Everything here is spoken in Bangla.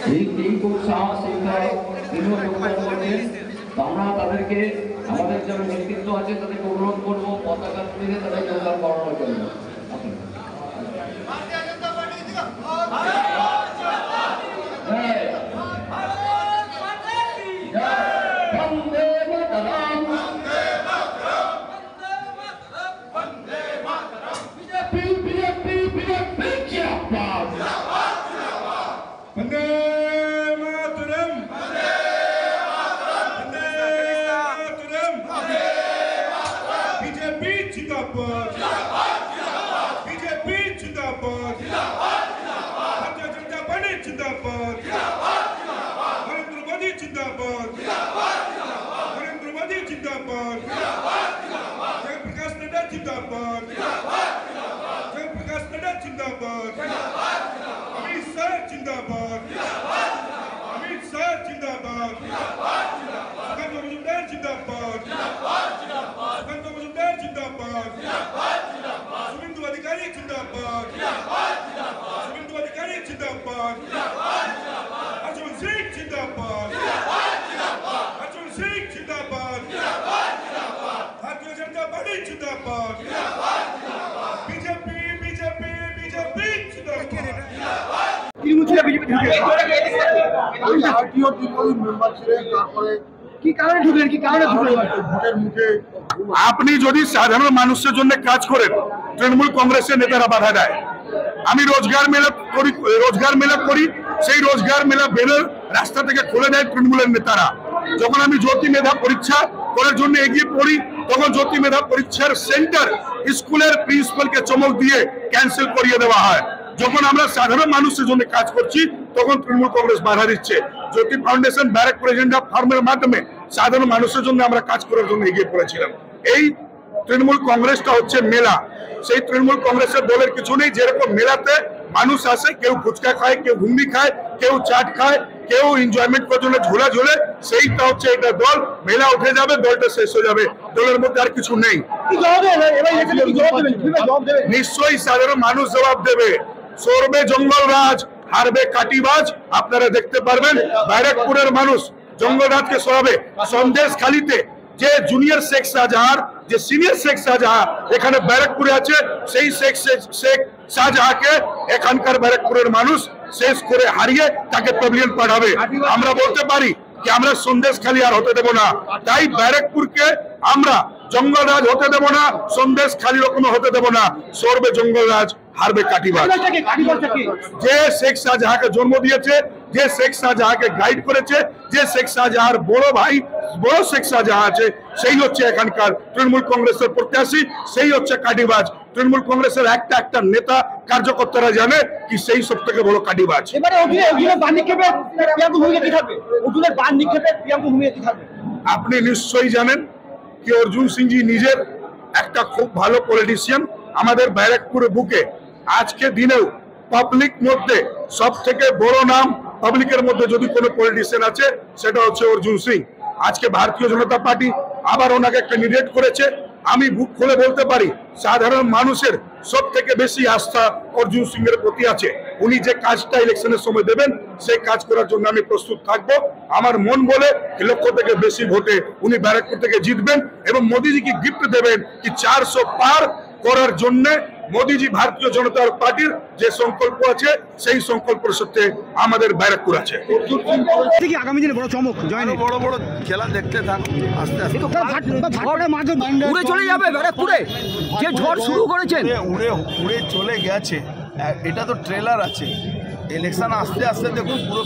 এই খুব সাহস তৃণমূল যোগদান করছেন। আমরা তাদেরকে আমাদের যারা নেতৃত্ব আছে তাদেরকে অনুরোধ করবো পতাকা তুলে তাদের যোগদান করানোর জন্য। আপনি যদি সাধারণ মানুষের জন্য কাজ করেন তৃণমূল কংগ্রেসের নেতারা বাধা দেয়। আমি রোজগার মেলা করি সেই রোজগার মেলা বেরোর রাস্তা থেকে খুলে দেয় তৃণমূলের নেতারা। যখন আমি জ্যোতি মেধা পরীক্ষা করার জন্য এগিয়ে পড়ি তখন জ্যোতি মেধা পরীক্ষার সেন্টার স্কুলের প্রিন্সিপালকে চমক দিয়ে ক্যান্সেল করিয়ে দেওয়া হয়। যখন আমরা সাধারণ মানুষের জন্য কাজ করছি তখন তৃণমূল কংগ্রেস বাধা দিচ্ছে। জ্যোতি ফাউন্ডেশন ব্যারাক প্রেসিডেন্ট অফ ফার্মের মাধ্যমে সাধারণ মানুষের জন্য আমরা কাজ করার জন্য এগিয়ে পড়েছিলাম। এই তৃণমূল কংগ্রেসটা হচ্ছে মেলা। সেই তৃণমূল কংগ্রেসের দলের কিছু নেই। যেরকম মেলাতে মানুষ আসে, কেউ ফুচকা খায়, কেউ ঘুগনি খায়, কেউ চাট খায়, কেউ এনজয়মেন্ট করার জন্য ঝোলা ঝোলে, সেইটা হচ্ছে এটা দল। মেলা উঠে যাবে, দলটা শেষ হয়ে যাবে, দলের মধ্যে আর কিছু নেই। নিশ্চয়ই সাধারণ মানুষ জবাব দেবে। সরবে জঙ্গলরাজ, হারবে কাটিবাজ। আপনারা দেখতে পারবেন ব্যারাকপুরের মানুষ জঙ্গলরাজকে সরাবে। সন্দেশখালীতে যে জুনিয়র শেখ শাহজাহান, যে সিনিয়র শেখ শাহজাহান এখানে ব্যারাকপুরে আছে, সেই শেখ শাহজাহানকে এখানকার ব্যারাকপুরের মানুষ শেষ করে হারিয়ে তাকে প্যাভিলিয়ন পাঠাবে। আমরা বলতে পারি যে আমরা সন্দেশখালী আর হতে দেব না। তাই ব্যারাকপুরকে আমরা জঙ্গলরাজ হতে দেব না, সন্দেশখালী রকম হতে দেব না। সরবে জঙ্গলরাজ, হারবে কাটিবাজ। যে শেখ শাহজাহানকে জন্ম দিয়েছে, যে শেখ শাহজাহানকে গাইড করেছে, যে শেখ শাহজাহান বড় ভাই বড় শেখ শাহজাহান আছে, সেই হচ্ছে এখানকার তৃণমূল কংগ্রেসের প্রত্যাশী, সেই হচ্ছে কাটিবাজ। তৃণমূল কংগ্রেসের একটা নেতা কার্যকর্তারা জানে কি সেই সব থেকে বড় কাটিবাজ। আপনি নিশ্চয়ই জানেন কি অর্জুন সিংজি নিজের একটা খুব ভালো পলিটিশিয়ান। আমাদের ব্যারাকপুরের বুকে আজকে দিনেও পাবলিক মধ্যে সব থেকে বড় নাম, পাবলিকের মধ্যে যদি কোনো পলিটিশিয়ান আছে সেটা হচ্ছে অর্জুন সিং। আজকে ভারতীয় জনতা পার্টি আবার ওনাকে একটা নির্দেশ করেছে। আমি বুক খুলে বলতে পারি সাধারণ মানুষের সব থেকে বেশি আস্থা অর্জুন সিং এর প্রতি আছে। উনি যে কাজটা ইলেকশনের সময় দেবেন সেই কাজ করার জন্য আমি প্রস্তুত থাকবো। আমার মন বলে লক্ষ থেকে বেশি ভোটে উনি ব্যারাকপুর থেকে জিতবেন এবং মোদীজিকে গিফট দেবেন কি 400 পার করার জন্য। মোদীজি ভারতীয় জনতা পার্টির যে সংকল্প আছে সেই সংকল্পের সাথে আমাদের ব্যারাকপুর আছে। আগামী দিনে বড় চমক, বড় বড় খেলা দেখতে থাক। আস্তে আস্তে উড়ে চলে যাবে ব্যারাকপুরে যে ঝড় শুরু করেছেন, উড়ে চলে গেছে। এটা তো ট্রেলার আছে, ইলেকশন আস্তে আস্তে দেখুন পুরো